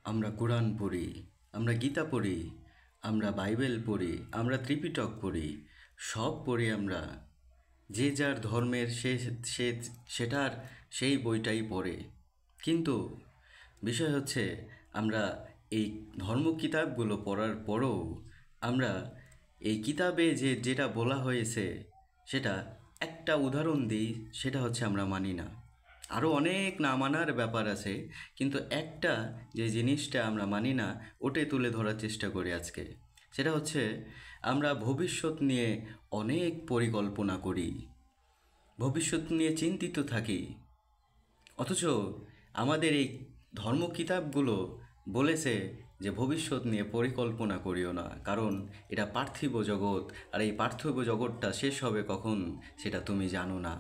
আমরা কোরআন পড়ি, আমরা গীতা পড়ি, আমরা বাইবেল পড়ি, আমরা ত্রিপিটক পড়ি, সব পড়ি আমরা। যে যার ধর্মের সে সেটার সেই বইটাই পড়ে। কিন্তু বিষয় হচ্ছে আমরা এই ধর্ম কিতাবগুলো পড়ার পরও আমরা এই কিতাবে যেটা বলা হয়েছে সেটা একটা উদাহরণ দিই, সেটা হচ্ছে আমরা মানি না। আরও অনেক না মানার ব্যাপার আছে, কিন্তু একটা যে জিনিসটা আমরা মানি না ওটাই তুলে ধরার চেষ্টা করি আজকে। সেটা হচ্ছে আমরা ভবিষ্যৎ নিয়ে অনেক পরিকল্পনা করি, ভবিষ্যৎ নিয়ে চিন্তিত থাকি, অথচ আমাদের এই ধর্ম কিতাবগুলো বলেছে যে ভবিষ্যৎ নিয়ে পরিকল্পনা করিও না, কারণ এটা পার্থিব জগৎ, আর এই পার্থিব জগৎটা শেষ হবে কখন সেটা তুমি জানো না।